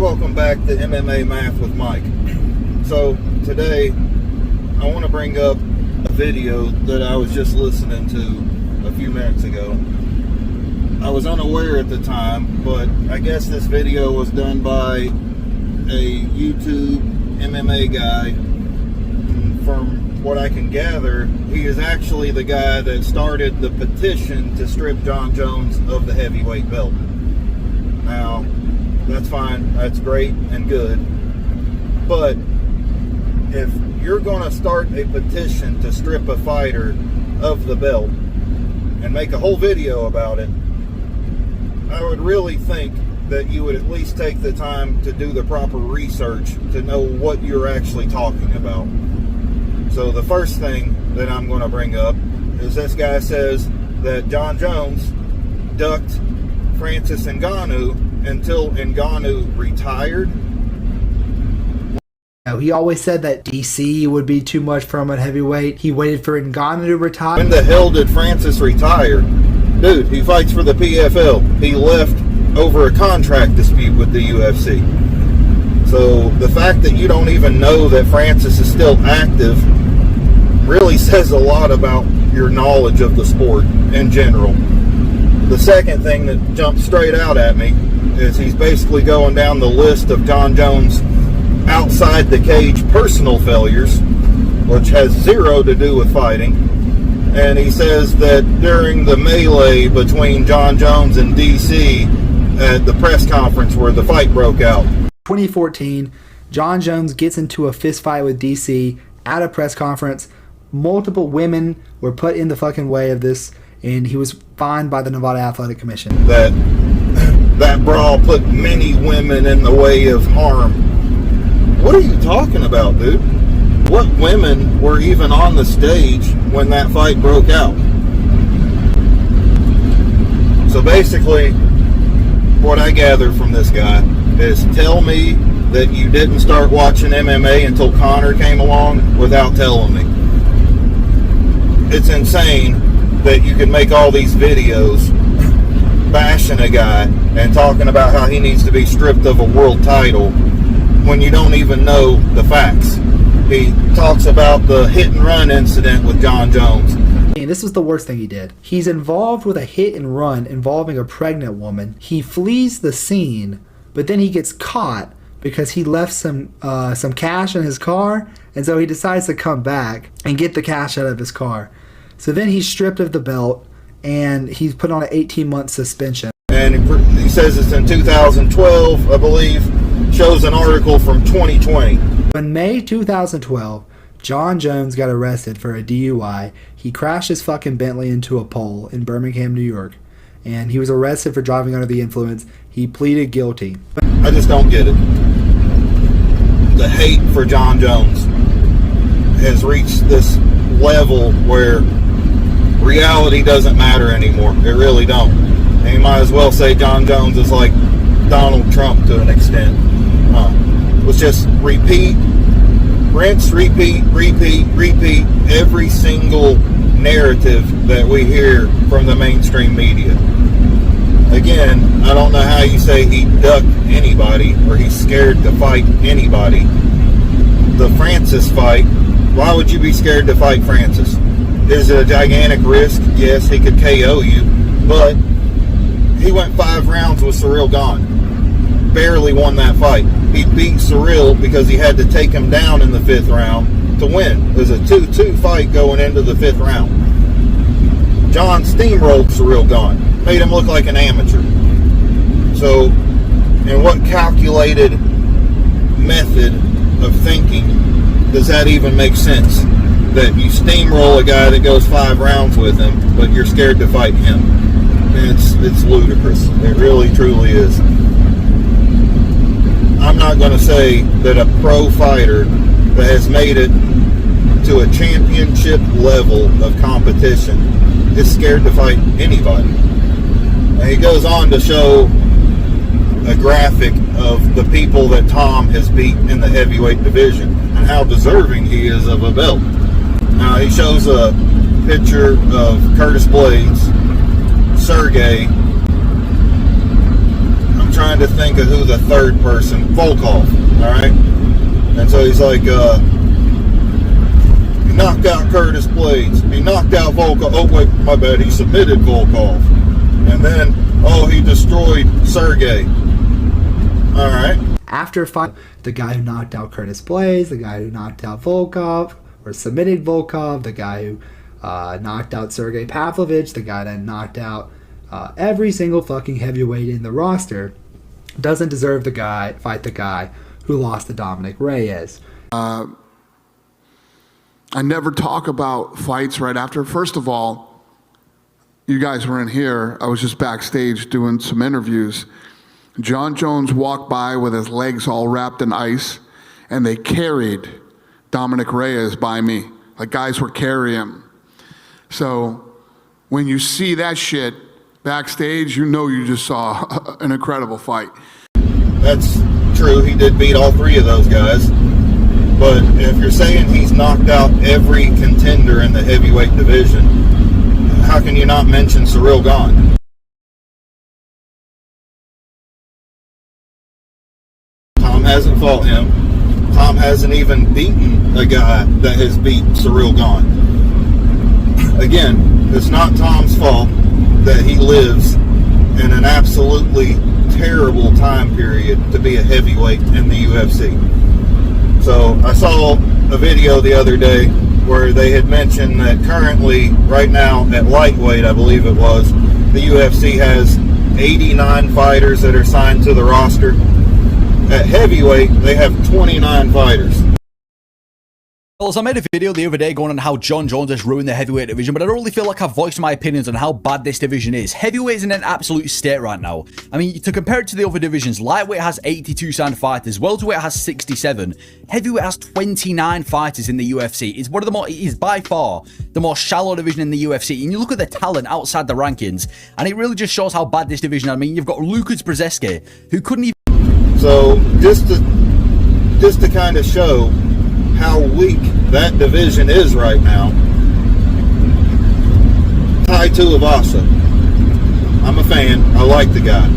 Welcome back to MMA Math with Mike. So today I want to bring up a video that I was just listening to a few minutes ago. I was unaware at the time, but I guess this video was done by a YouTube MMA guy. From what I can gather, he is actually the guy that started the petition to strip Jon Jones of the heavyweight belt. Now, that's fine, that's great and good, but if you're going to start a petition to strip a fighter of the belt and make a whole video about it, I would really think that you would at least take the time to do the proper research to know what you're actually talking about. So the first thing that I'm going to bring up is this guy says that Jon Jones ducked Francis Ngannou until Ngannou retired. He always said that DC would be too much for him at heavyweight. He waited for Ngannou to retire. When the hell did Francis retire? Dude, he fights for the PFL. He left over a contract dispute with the UFC. So the fact that you don't even know that Francis is still active really says a lot about your knowledge of the sport in general. The second thing that jumped straight out at me is he's basically going down the list of Jon Jones' outside the cage personal failures, which has zero to do with fighting. And he says that during the melee between Jon Jones and DC at the press conference where the fight broke out. 2014, Jon Jones gets into a fist fight with DC at a press conference. Multiple women were put in the fucking way of this, and he was fined by the Nevada Athletic Commission. That brawl put many women in the way of harm. What are you talking about, dude? What women were even on the stage when that fight broke out? So basically, what I gather from this guy is tell me that you didn't start watching MMA until Conor came along without telling me. It's insane that you can make all these videos bashing a guy and talking about how he needs to be stripped of a world title when you don't even know the facts. He talks about the hit and run incident with Jon Jones. And this was the worst thing he did. He's involved with a hit and run involving a pregnant woman. He flees the scene, but then he gets caught because he left some cash in his car, and so he decides to come back and get the cash out of his car. So then he's stripped of the belt, and he's put on an 18-month suspension. And he says it's in 2012, I believe. Shows an article from 2020. In May 2012, Jon Jones got arrested for a DUI. He crashed his fucking Bentley into a pole in Birmingham, New York. And he was arrested for driving under the influence. He pleaded guilty. I just don't get it. The hate for Jon Jones has reached this level where reality doesn't matter anymore. It really don't. And you might as well say Jon Jones is like Donald Trump to an extent. Let's just repeat, rinse, repeat every single narrative that we hear from the mainstream media. Again, I don't know how you say he ducked anybody or he's scared to fight anybody. The Francis fight, why would you be scared to fight Francis? Is it a gigantic risk? Yes, he could KO you, but he went 5 rounds with Ciryl Gane. Barely won that fight. He beat Ciryl because he had to take him down in the 5th round to win. It was a 2-2 fight going into the 5th round. Jon steamrolled Ciryl Gane, made him look like an amateur. So, in what calculated method of thinking does that even make sense? That you steamroll a guy that goes 5 rounds with him, but you're scared to fight him. It's ludicrous. It really, truly is. I'm not going to say that a pro fighter that has made it to a championship level of competition is scared to fight anybody. And he goes on to show a graphic of the people that Tom has beat in the heavyweight division and how deserving he is of a belt. Now he shows a picture of Curtis Blades, Sergey. I'm trying to think of who the third person, Volkov, all right? And so he's like, he knocked out Curtis Blades. He knocked out Volkov. Oh, wait, my bad. He submitted Volkov. And then, he destroyed Sergey. All right. After fight, the guy who knocked out Curtis Blades, the guy who knocked out Volkov, or submitted Volkov, the guy who knocked out Sergey Pavlovich, the guy that knocked out every single fucking heavyweight in the roster, doesn't deserve to fight the guy who lost to Dominic Reyes. I never talk about fights right after. First of all, you guys were in here. I was just backstage doing some interviews. John Jones walked by with his legs all wrapped in ice, and they carried Dominic Reyes by me. Like, guys were carrying him. So when you see that shit backstage, you know you just saw an incredible fight. That's true. He did beat all three of those guys. But if you're saying he's knocked out every contender in the heavyweight division, how can you not mention Cyril Gane? Tom hasn't fought him. Tom hasn't even beaten a guy that has beat Cyril Gane. Again, it's not Tom's fault that he lives in an absolutely terrible time period to be a heavyweight in the UFC. So I saw a video the other day where they had mentioned that currently, right now, at lightweight, I believe it was, the UFC has 89 fighters that are signed to the roster. At heavyweight, they have 29 fighters. Well, I made a video the other day going on how John Jones has ruined the heavyweight division, but I don't really feel like I've voiced my opinions on how bad this division is. Heavyweight is in an absolute state right now. I mean, to compare it to the other divisions, lightweight has 82 signed fighters, welterweight has 67, heavyweight has 29 fighters in the UFC. It's one of the more, it is by far the more shallow division in the UFC. And you look at the talent outside the rankings, and it really just shows how bad this division is. I mean, you've got Lukas Brzezinski, who couldn't even... So, just to kind of show how weak that division is right now, Tai Tuivasa. I'm a fan. I like the guy.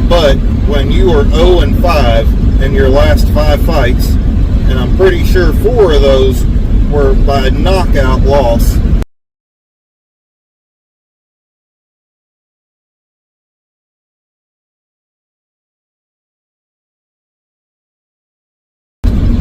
But when you are 0-5 in your last 5 fights, and I'm pretty sure 4 of those were by knockout loss,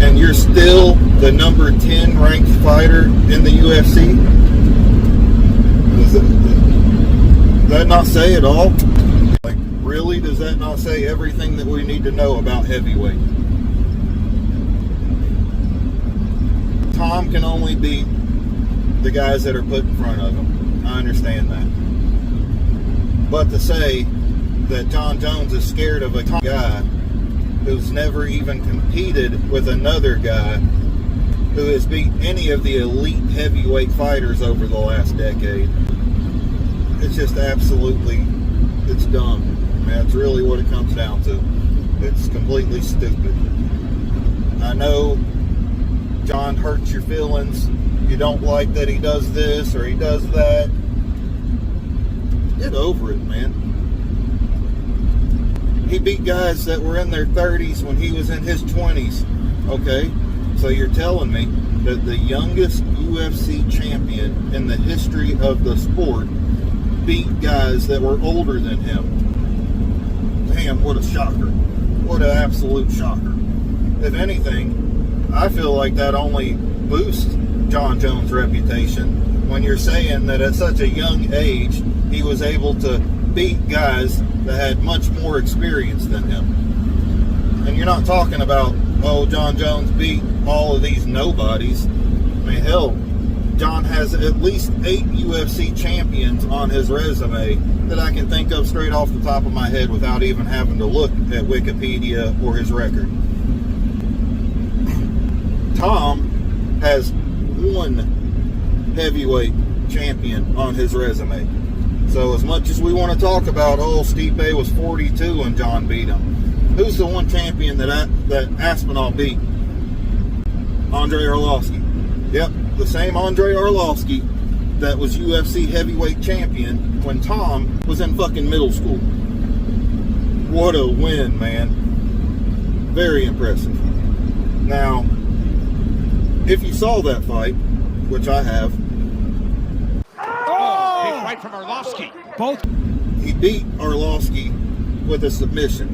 and you're still the number 10 ranked fighter in the UFC? Does that not say it all? Like, really? Does that not say everything that we need to know about heavyweight? Tom can only beat the guys that are put in front of him. I understand that. But to say that John Jones is scared of a guy who's never even competed with another guy who has beat any of the elite heavyweight fighters over the last decade, it's just absolutely, it's dumb. I mean, that's really what it comes down to. It's completely stupid. I know John hurts your feelings. You don't like that he does this or he does that. Get over it, man. He beat guys that were in their 30s when he was in his 20s. Okay? So you're telling me that the youngest UFC champion in the history of the sport beat guys that were older than him. Damn, what a shocker. What an absolute shocker. If anything, I feel like that only boosts John Jones' reputation when you're saying that at such a young age he was able to beat guys that had much more experience than him. And you're not talking about, oh, John Jones beat all of these nobodies. I mean, hell, John has at least 8 UFC champions on his resume that I can think of straight off the top of my head without even having to look at Wikipedia or his record. Tom has 1 heavyweight champion on his resume. So as much as we want to talk about, oh, Stipe was 42 and John beat him, who's the one champion that Aspinall beat? Andre Arlovski. Yep, the same Andre Arlovski that was UFC heavyweight champion when Tom was in fucking middle school. What a win, man. Very impressive. Now, if you saw that fight, which I have. Oh! Big right from Arlovsky. Both. He beat Arlovsky with a submission.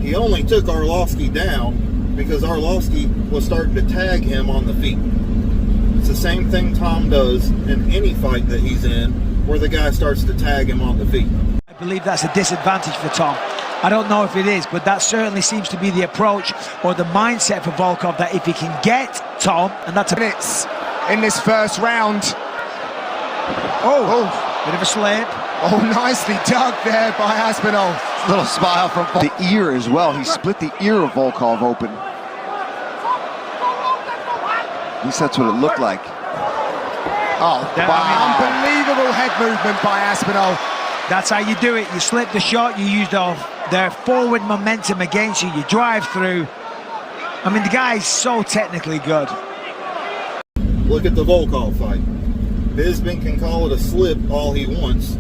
He only took Arlovsky down because Arlovsky was starting to tag him on the feet. It's the same thing Tom does in any fight that he's in, where the guy starts to tag him on the feet. I believe that's a disadvantage for Tom. I don't know if it is, but that certainly seems to be the approach or the mindset for Volkov, that if he can get Tom, and that's minutes in this first round. Bit of a slip. Oh, nicely dug there by Aspinall. Little smile from the ear as well. He split the ear of Volkov open. At least that's what it looked like. Oh, wow. Unbelievable head movement by Aspinall. That's how you do it. You slip the shot, you use their forward momentum against you, you drive through. I mean, the guy's so technically good. Look at the Volkov fight. Bisping can call it a slip all he wants.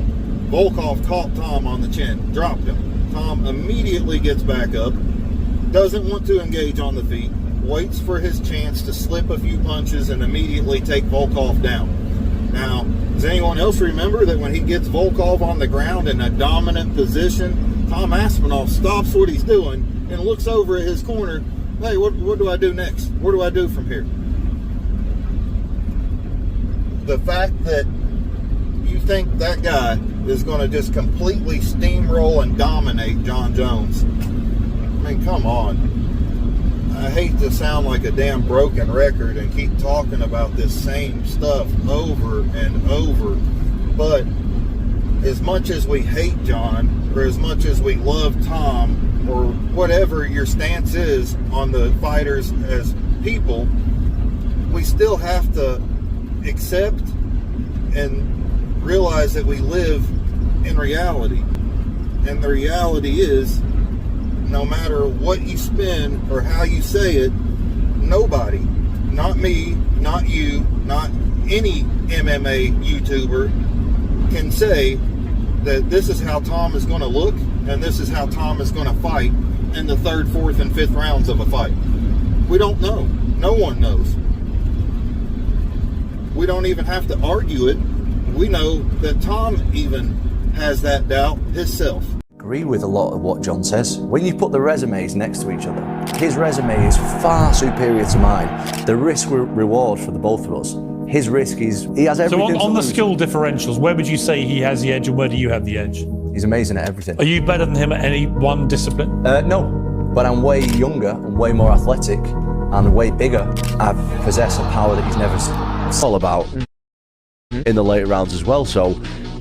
Volkov caught Tom on the chin, dropped him. Tom immediately gets back up, doesn't want to engage on the feet, waits for his chance to slip a few punches and immediately take Volkov down. Now, does anyone else remember that when he gets Volkov on the ground in a dominant position, Tom Aspinall stops what he's doing and looks over at his corner. Hey, what do I do next? What do I do from here? The fact that you think that guy is going to just completely steamroll and dominate Jon Jones. I mean, come on. I hate to sound like a damn broken record and keep talking about this same stuff over and over, but as much as we hate Jon, or as much as we love Tom, or whatever your stance is on the fighters as people, we still have to accept and realize that we live in reality. And the reality is, no matter what you spin or how you say it, nobody, not me, not you, not any MMA YouTuber, can say that this is how Tom is going to look and this is how Tom is going to fight in the 3rd, 4th, and 5th rounds of a fight. We don't know. No one knows. We don't even have to argue it. We know that Tom even has that doubt himself. Agree with a lot of what Jon says. When you put the resumes next to each other, his resume is far superior to mine. The risk-reward for the both of us. His risk is, he has everything. So on the skill differentials, where would you say he has the edge and where do you have the edge? He's amazing at everything. Are you better than him at any one discipline? No, but I'm way younger and way more athletic and way bigger. I possess a power that he's never seen. It's all about in the later rounds as well, so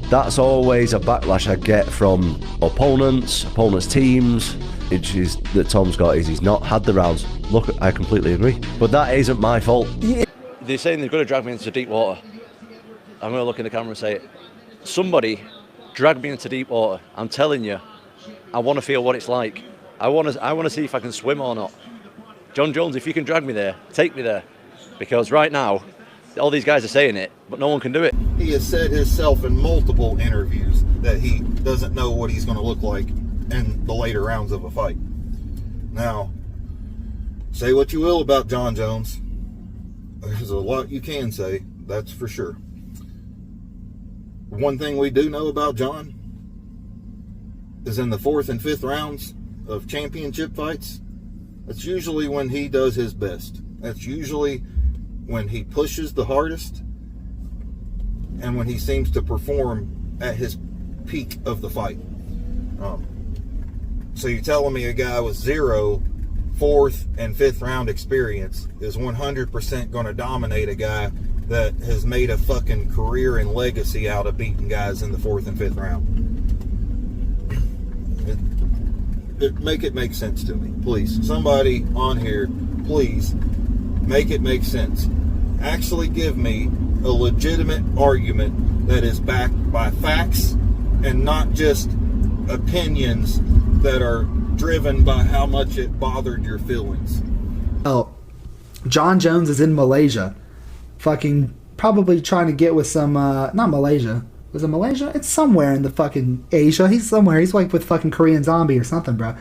that's always a backlash I get from opponents teams, which is that Tom's got, is he's not had the rounds. Look, I completely agree, but that isn't my fault. They're saying they're going to drag me into deep water. I'm going to look in the camera and say, somebody drag me into deep water. I'm telling you, I want to feel what it's like. I want to see if I can swim or not. Jon Jones, if you can drag me there, take me there, because right now all these guys are saying it, but no one can do it. He has said himself in multiple interviews that he doesn't know what he's going to look like in the later rounds of a fight. Now, say what you will about Jon Jones. There's a lot you can say, that's for sure. One thing we do know about Jon is in the 4th and 5th rounds of championship fights, that's usually when he does his best. That's usually when he pushes the hardest and when he seems to perform at his peak of the fight. So you're telling me a guy with 0 4th and 5th round experience is 100% going to dominate a guy that has made a fucking career and legacy out of beating guys in the 4th and 5th round? Make it make sense to me, please. Somebody on here, please make it make sense. Actually give me a legitimate argument that is backed by facts and not just opinions that are driven by how much it bothered your feelings. Oh, Jon Jones is in Malaysia, fucking probably trying to get with some, not Malaysia, Was it Malaysia? It's somewhere in the fucking Asia. He's somewhere. He's like with fucking Korean Zombie or something, bro.